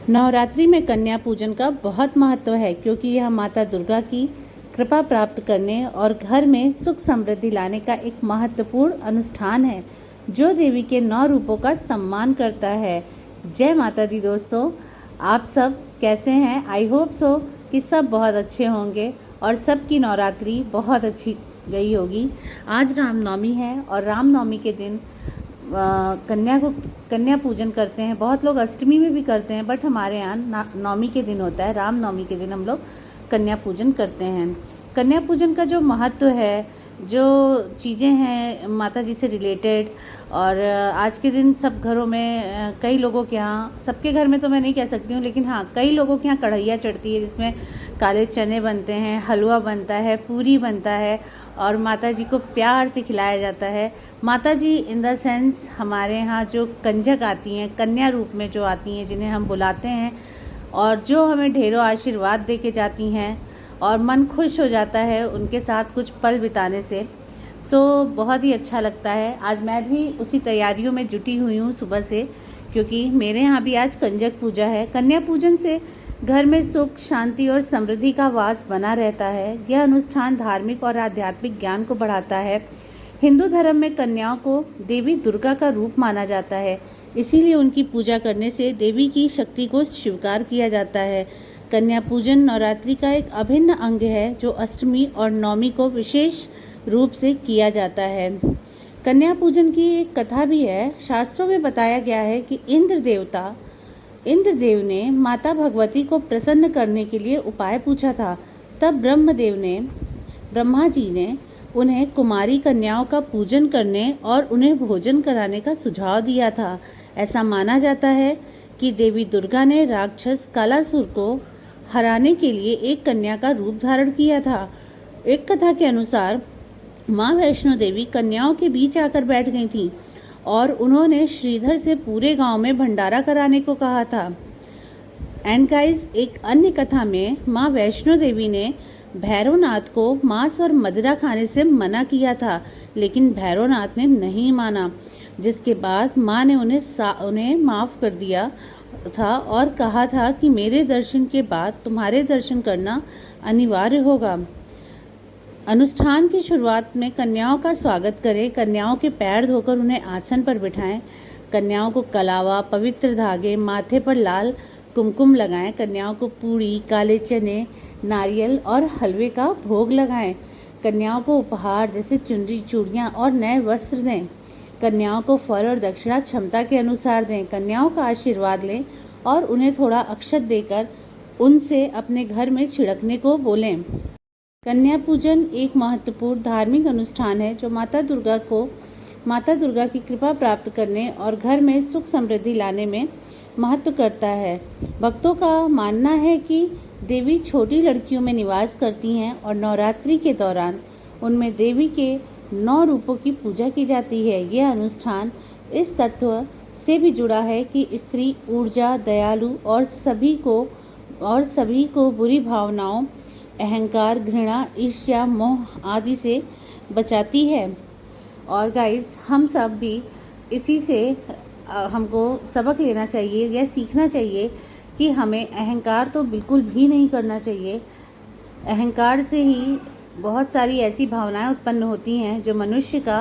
नवरात्रि में कन्या पूजन का बहुत महत्व है क्योंकि यह माता दुर्गा की कृपा प्राप्त करने और घर में सुख समृद्धि लाने का एक महत्वपूर्ण अनुष्ठान है जो देवी के 9 रूपों का सम्मान करता है। जय माता दी दोस्तों, आप सब कैसे हैं? आई होप सो कि सब बहुत अच्छे होंगे और सबकी नवरात्रि बहुत अच्छी गई होगी। आज रामनवमी है और रामनवमी के दिन कन्या पूजन करते हैं। बहुत लोग अष्टमी में भी करते हैं, बट हमारे यहाँ नवमी के दिन होता है। रामनवमी के दिन हम लोग कन्या पूजन करते हैं। कन्या पूजन का जो महत्व है, जो चीज़ें हैं माता जी से रिलेटेड, और आज के दिन सब घरों में कई लोगों के यहाँ, सबके घर में तो मैं नहीं कह सकती हूँ, लेकिन हाँ कई लोगों के यहाँ कढ़ैया चढ़ती है जिसमें काले चने बनते हैं, हलवा बनता है, पूरी बनता है और माता जी को प्यार से खिलाया जाता है। माता जी इन द सेंस हमारे यहाँ जो कंजक आती हैं, कन्या रूप में जो आती हैं, जिन्हें हम बुलाते हैं और जो हमें ढेरों आशीर्वाद दे के जाती हैं और मन खुश हो जाता है उनके साथ कुछ पल बिताने से। बहुत ही अच्छा लगता है। आज मैं भी उसी तैयारियों में जुटी हुई हूँ सुबह से, क्योंकि मेरे यहाँ भी आज कंजक पूजा है। कन्या पूजन से घर में सुख, शांति और समृद्धि का वास बना रहता है। यह अनुष्ठान धार्मिक और आध्यात्मिक ज्ञान को बढ़ाता है। हिंदू धर्म में कन्याओं को देवी दुर्गा का रूप माना जाता है, इसीलिए उनकी पूजा करने से देवी की शक्ति को स्वीकार किया जाता है। कन्या पूजन नवरात्रि का एक अभिन्न अंग है जो अष्टमी और नवमी को विशेष रूप से किया जाता है। कन्या पूजन की एक कथा भी है। शास्त्रों में बताया गया है कि इंद्रदेव ने माता भगवती को प्रसन्न करने के लिए उपाय पूछा था। तब ब्रह्मा जी ने उन्हें कुमारी कन्याओं का पूजन करने और उन्हें भोजन कराने का सुझाव दिया था। ऐसा माना जाता है कि देवी दुर्गा ने राक्षस कालासुर को हराने के लिए एक कन्या का रूप धारण किया था। एक कथा के अनुसार माँ वैष्णो देवी कन्याओं के बीच आकर बैठ गई थीं और उन्होंने श्रीधर से पूरे गांव में भंडारा कराने को कहा था। एंड गाइस, एक अन्य कथा में माँ वैष्णो देवी ने भैरवनाथ को मांस और मदिरा खाने से मना किया था, लेकिन भैरवनाथ ने नहीं माना, जिसके बाद माँ ने उन्हें माफ़ कर दिया था और कहा था कि मेरे दर्शन के बाद तुम्हारे दर्शन करना अनिवार्य होगा। अनुष्ठान की शुरुआत में कन्याओं का स्वागत करें। कन्याओं के पैर धोकर उन्हें आसन पर बिठाएं। कन्याओं को कलावा, पवित्र धागे, माथे पर लाल कुमकुम लगाएं। कन्याओं को पूड़ी, काले चने, नारियल और हलवे का भोग लगाएं। कन्याओं को उपहार जैसे चुनरी, चूड़ियाँ और नए वस्त्र दें। कन्याओं को फल और दक्षिणा क्षमता के अनुसार दें। कन्याओं का आशीर्वाद लें और उन्हें थोड़ा अक्षत देकर उनसे अपने घर में छिड़कने को बोलें। कन्या पूजन एक महत्वपूर्ण धार्मिक अनुष्ठान है जो माता दुर्गा की कृपा प्राप्त करने और घर में सुख समृद्धि लाने में महत्व करता है। भक्तों का मानना है कि देवी छोटी लड़कियों में निवास करती हैं और नवरात्रि के दौरान उनमें देवी के 9 रूपों की पूजा की जाती है। यह अनुष्ठान इस तत्व से भी जुड़ा है कि स्त्री ऊर्जा, दयालु और सभी को बुरी भावनाओं, अहंकार, घृणा, ईर्ष्या, मोह आदि से बचाती है। और गाइस, हम सब भी इसी से हमको सबक लेना चाहिए या सीखना चाहिए कि हमें अहंकार तो बिल्कुल भी नहीं करना चाहिए। अहंकार से ही बहुत सारी ऐसी भावनाएं उत्पन्न होती हैं जो मनुष्य का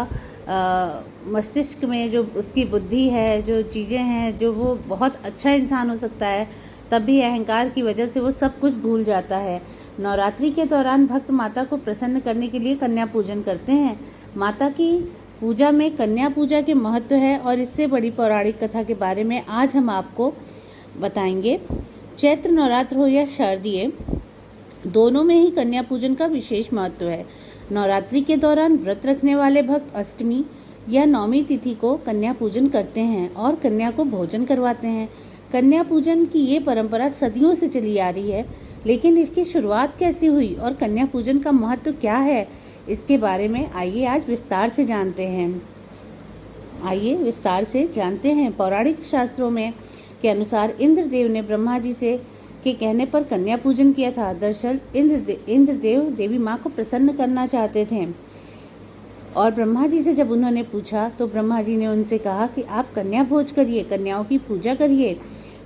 मस्तिष्क में जो उसकी बुद्धि है, जो चीज़ें हैं, जो वो बहुत अच्छा इंसान हो सकता है, तब भी अहंकार की वजह से वो सब कुछ भूल जाता है। नवरात्रि के दौरान भक्त माता को प्रसन्न करने के लिए कन्या पूजन करते हैं। माता की पूजा में कन्या पूजा के महत्व है और इससे बड़ी पौराणिक कथा के बारे में आज हम आपको बताएंगे। चैत्र नवरात्र हो या शारदीय, दोनों में ही कन्या पूजन का विशेष महत्व है। नवरात्रि के दौरान व्रत रखने वाले भक्त अष्टमी या नवमी तिथि को कन्या पूजन करते हैं और कन्या को भोजन करवाते हैं। कन्या पूजन की ये परंपरा सदियों से चली आ रही है, लेकिन इसकी शुरुआत कैसे हुई और कन्या पूजन का महत्व क्या है, इसके बारे में आइए आज विस्तार से जानते हैं। पौराणिक शास्त्रों में के अनुसार इंद्रदेव ने ब्रह्मा जी के कहने पर कन्या पूजन किया था। दरअसल इंद्रदेव देवी माँ को प्रसन्न करना चाहते थे और ब्रह्मा जी से जब उन्होंने पूछा तो ब्रह्मा जी ने उनसे कहा कि आप कन्या भोज करिए, कन्याओं की पूजा करिए।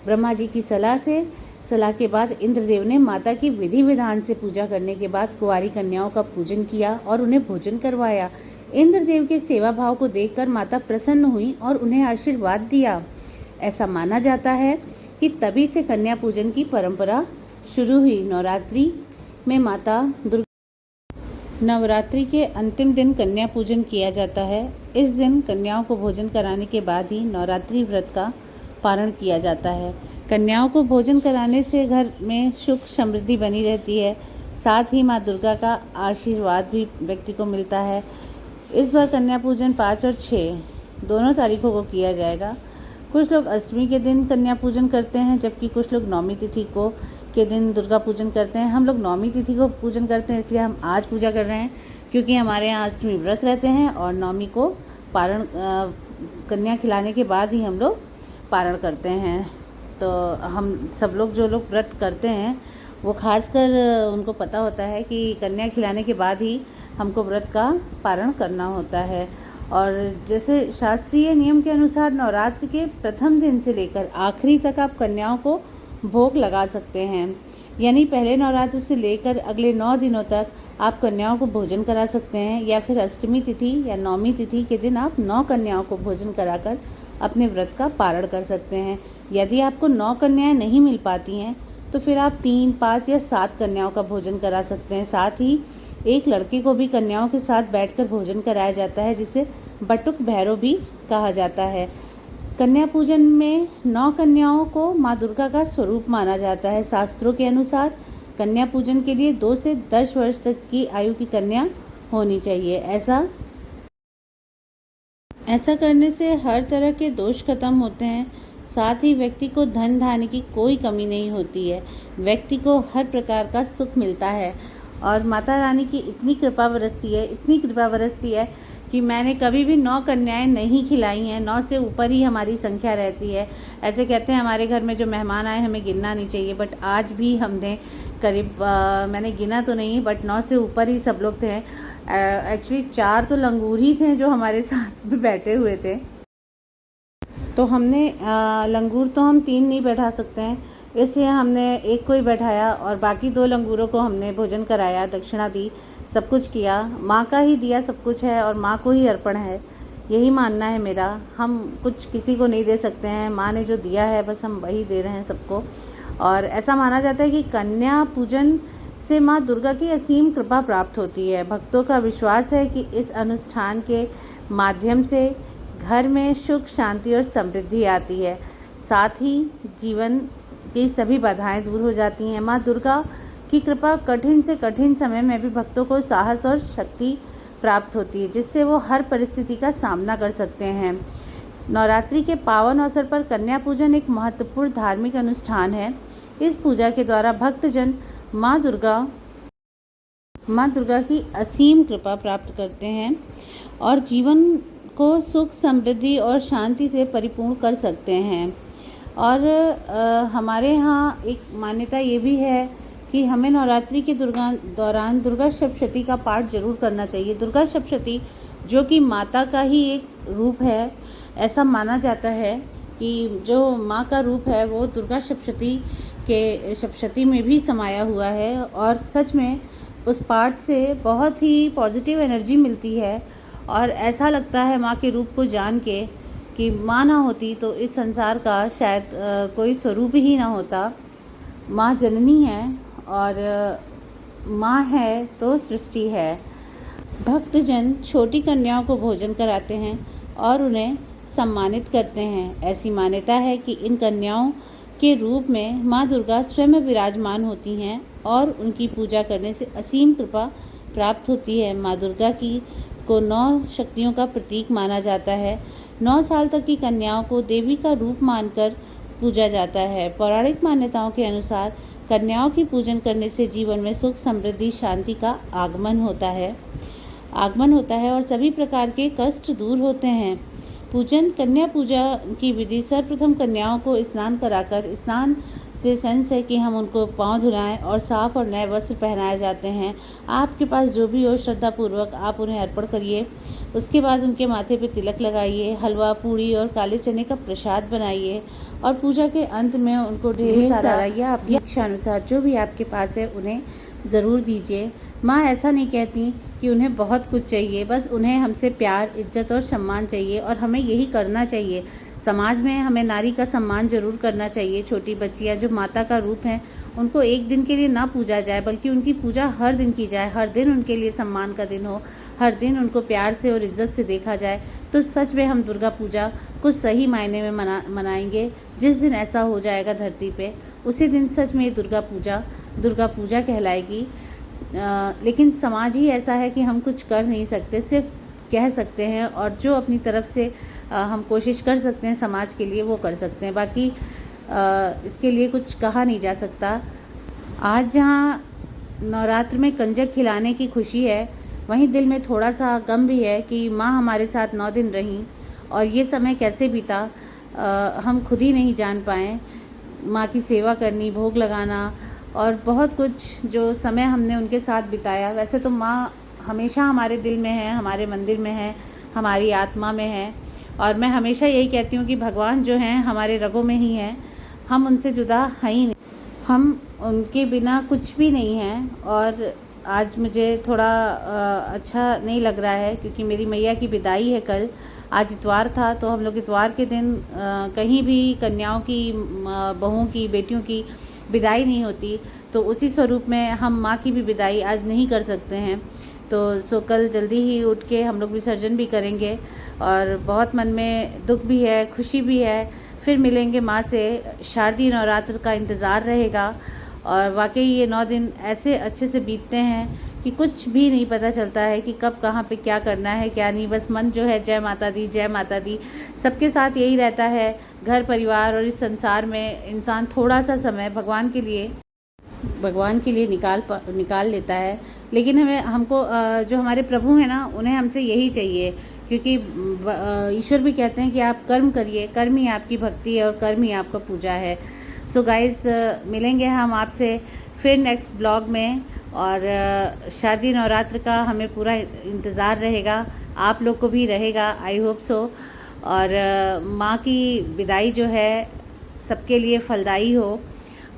ब्रह्मा जी की सलाह के बाद इंद्रदेव ने माता की विधि विधान से पूजा करने के बाद कुंवारी कन्याओं का पूजन किया और उन्हें भोजन करवाया। इंद्रदेव के सेवा भाव को देखकर माता प्रसन्न हुई और उन्हें आशीर्वाद दिया। ऐसा माना जाता है कि तभी से कन्या पूजन की परंपरा शुरू हुई। नवरात्रि में माता दुर्गा नवरात्रि के अंतिम दिन कन्या पूजन किया जाता है। इस दिन कन्याओं को भोजन कराने के बाद ही नवरात्रि व्रत का पारण किया जाता है। कन्याओं को भोजन कराने से घर में सुख समृद्धि बनी रहती है, साथ ही माँ दुर्गा का आशीर्वाद भी व्यक्ति को मिलता है। इस बार कन्या पूजन 5 और 6 दोनों तारीखों को किया जाएगा। कुछ लोग अष्टमी के दिन कन्या पूजन करते हैं, जबकि कुछ लोग नौमी तिथि के दिन दुर्गा पूजन करते हैं। हम लोग नौमी तिथि को पूजन करते हैं, इसलिए हम आज पूजा कर रहे हैं, क्योंकि हमारे यहाँ अष्टमी व्रत रहते हैं और नौमी को पारण कन्या खिलाने के बाद ही हम लोग पारण करते हैं। तो हम सब लोग जो लोग व्रत करते हैं वो खासकर उनको पता होता है कि कन्या खिलाने के बाद ही हमको व्रत का पारण करना होता है। और जैसे शास्त्रीय नियम के अनुसार नवरात्र के प्रथम दिन से लेकर आखिरी तक आप कन्याओं को भोग लगा सकते हैं। यानी पहले नवरात्र से लेकर अगले 9 दिनों तक आप कन्याओं को भोजन करा सकते हैं, या फिर अष्टमी तिथि या नौमी तिथि के दिन आप 9 कन्याओं को भोजन कराकर अपने व्रत का पारण कर सकते हैं। यदि आपको 9 कन्याएं नहीं मिल पाती हैं तो फिर आप 3, 5 या 7 कन्याओं का भोजन करा सकते हैं। साथ ही एक लड़के को भी कन्याओं के साथ बैठकर भोजन कराया जाता है, जिसे बटुक भैरव भी कहा जाता है। कन्या पूजन में 9 कन्याओं को माँ दुर्गा का स्वरूप माना जाता है। शास्त्रों के अनुसार कन्या पूजन के लिए 2 से 10 वर्ष तक की आयु की कन्या होनी चाहिए। ऐसा करने से हर तरह के दोष खत्म होते हैं। साथ ही व्यक्ति को धन धान्य की कोई कमी नहीं होती है, व्यक्ति को हर प्रकार का सुख मिलता है। और माता रानी की इतनी कृपा बरसती है कि मैंने कभी भी 9 कन्याएं नहीं खिलाई हैं। 9 से ऊपर ही हमारी संख्या रहती है। ऐसे कहते हैं हमारे घर में जो मेहमान आए हमें गिनना नहीं चाहिए, बट आज भी हमने करीब मैंने गिना तो नहीं, बट 9 से ऊपर ही सब लोग थे। एक्चुअली 4 तो लंगूर ही थे जो हमारे साथ में बैठे हुए थे, तो हमने लंगूर तो हम 3 नहीं बैठा सकते हैं, इसलिए हमने एक को ही बैठाया और बाकी 2 लंगूरों को हमने भोजन कराया, दक्षिणा दी, सब कुछ किया। माँ का ही दिया सब कुछ है और माँ को ही अर्पण है, यही मानना है मेरा। हम कुछ किसी को नहीं दे सकते हैं, माँ ने जो दिया है बस हम वही दे रहे हैं सबको। और ऐसा माना जाता है कि कन्या पूजन से माँ दुर्गा की असीम कृपा प्राप्त होती है। भक्तों का विश्वास है कि इस अनुष्ठान के माध्यम से घर में सुख, शांति और समृद्धि आती है। साथ ही जीवन की सभी बाधाएं दूर हो जाती हैं। माँ दुर्गा की कृपा कठिन से कठिन समय में भी भक्तों को साहस और शक्ति प्राप्त होती है, जिससे वो हर परिस्थिति का सामना कर सकते हैं। नवरात्रि के पावन अवसर पर कन्या पूजन एक महत्वपूर्ण धार्मिक अनुष्ठान है। इस पूजा के द्वारा भक्तजन माँ दुर्गा की असीम कृपा प्राप्त करते हैं और जीवन को सुख, समृद्धि और शांति से परिपूर्ण कर सकते हैं। और हमारे यहाँ एक मान्यता ये भी है कि हमें नवरात्रि के दौरान दुर्गा सप्तशती का पाठ जरूर करना चाहिए। दुर्गा सप्तशती जो कि माता का ही एक रूप है, ऐसा माना जाता है कि जो माँ का रूप है वो दुर्गा सप्तशती में भी समाया हुआ है। और सच में उस पाठ से बहुत ही पॉजिटिव एनर्जी मिलती है और ऐसा लगता है माँ के रूप को जान के कि माँ ना होती तो इस संसार का शायद कोई स्वरूप ही ना होता। माँ जननी है और माँ है तो सृष्टि है। भक्तजन छोटी कन्याओं को भोजन कराते हैं और उन्हें सम्मानित करते हैं। ऐसी मान्यता है कि इन कन्याओं के रूप में माँ दुर्गा स्वयं विराजमान होती हैं और उनकी पूजा करने से असीम कृपा प्राप्त होती है। माँ दुर्गा को 9 शक्तियों का प्रतीक माना जाता है। 9 साल तक की कन्याओं को देवी का रूप मानकर पूजा जाता है। पौराणिक मान्यताओं के अनुसार कन्याओं की पूजन करने से जीवन में सुख, समृद्धि, शांति का आगमन होता है और सभी प्रकार के कष्ट दूर होते हैं। कन्या पूजा की विधि सर्वप्रथम कन्याओं को स्नान कराकर, स्नान से सेंस है कि हम उनको पाँव धुलाएं और साफ और नए वस्त्र पहनाए जाते हैं। आपके पास जो भी हो श्रद्धापूर्वक आप उन्हें अर्पण करिए। उसके बाद उनके माथे पे तिलक लगाइए, हलवा, पूड़ी और काले चने का प्रसाद बनाइए और पूजा के अंत में उनको ढेर सारा या अपनी इच्छा अनुसार जो भी आपके पास है उन्हें ज़रूर दीजिए। माँ ऐसा नहीं कहती कि उन्हें बहुत कुछ चाहिए, बस उन्हें हमसे प्यार, इज्जत और सम्मान चाहिए और हमें यही करना चाहिए। समाज में हमें नारी का सम्मान ज़रूर करना चाहिए। छोटी बच्चियाँ जो माता का रूप हैं उनको एक दिन के लिए ना पूजा जाए, बल्कि उनकी पूजा हर दिन की जाए। हर दिन उनके लिए सम्मान का दिन हो, हर दिन उनको प्यार से और इज्जत से देखा जाए। तो सच में हम दुर्गा पूजा कुछ सही मायने में मनाएंगे। जिस दिन ऐसा हो जाएगा धरती पे, उसी दिन सच में दुर्गा पूजा कहलाएगी। लेकिन समाज ही ऐसा है कि हम कुछ कर नहीं सकते, सिर्फ कह सकते हैं, और जो अपनी तरफ से हम कोशिश कर सकते हैं समाज के लिए वो कर सकते हैं। बाकी इसके लिए कुछ कहा नहीं जा सकता। आज जहाँ नवरात्र में कंजक खिलाने की खुशी है, वहीं दिल में थोड़ा सा गम भी है कि माँ हमारे साथ 9 दिन रहीं और ये समय कैसे बीता हम खुद ही नहीं जान पाए। माँ की सेवा करनी, भोग लगाना और बहुत कुछ जो समय हमने उनके साथ बिताया। वैसे तो माँ हमेशा हमारे दिल में है, हमारे मंदिर में है, हमारी आत्मा में है, और मैं हमेशा यही कहती हूँ कि भगवान जो हैं हमारे रगों में ही हैं, हम उनसे जुदा हैं ही नहीं, हम उनके बिना कुछ भी नहीं हैं। और आज मुझे थोड़ा अच्छा नहीं लग रहा है क्योंकि मेरी मैया की विदाई है कल। आज इतवार था, तो हम लोग इतवार के दिन कहीं भी कन्याओं की, बहुओं की, बेटियों की विदाई नहीं होती, तो उसी स्वरूप में हम माँ की भी विदाई आज नहीं कर सकते हैं। तो कल जल्दी ही उठ के हम लोग विसर्जन भी करेंगे और बहुत मन में दुख भी है, खुशी भी है। फिर मिलेंगे माँ से। शारदीय नवरात्र का इंतज़ार रहेगा और वाकई ये 9 दिन ऐसे अच्छे से बीतते हैं कि कुछ भी नहीं पता चलता है कि कब कहाँ पे क्या करना है क्या नहीं। बस मन जो है जय माता दी, जय माता दी सबके साथ यही रहता है। घर परिवार और इस संसार में इंसान थोड़ा सा समय भगवान के लिए निकाल लेता है। लेकिन हमको जो हमारे प्रभु हैं ना, उन्हें हमसे यही चाहिए, क्योंकि ईश्वर भी कहते हैं कि आप कर्म करिए, कर्म ही आपकी भक्ति है और कर्म ही आपका पूजा है। सो गाइस, मिलेंगे हम आपसे फिर नेक्स्ट ब्लॉग में, और शारदीय नवरात्र का हमें पूरा इंतज़ार रहेगा, आप लोग को भी रहेगा, आई होप सो। और माँ की विदाई जो है सबके लिए फलदायी हो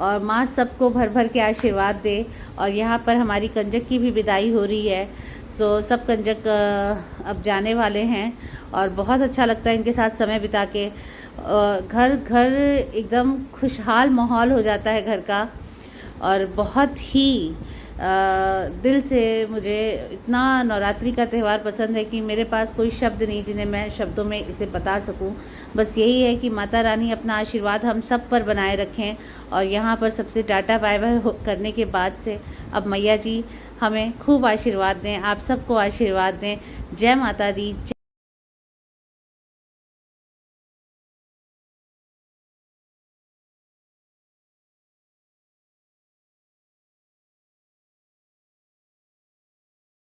और माँ सबको भर भर के आशीर्वाद दे। और यहाँ पर हमारी कंजक की भी विदाई हो रही है। सो सब कंजक अब जाने वाले हैं और बहुत अच्छा लगता है इनके साथ समय बिता के। घर एकदम खुशहाल माहौल हो जाता है घर का, और बहुत ही दिल से मुझे इतना नवरात्रि का त्यौहार पसंद है कि मेरे पास कोई शब्द नहीं जिन्हें मैं शब्दों में इसे बता सकूं। बस यही है कि माता रानी अपना आशीर्वाद हम सब पर बनाए रखें। और यहाँ पर सबसे टाटा बाय बाय करने के बाद से अब मैया जी हमें खूब आशीर्वाद दें, आप सबको आशीर्वाद दें। जय माता दी, जय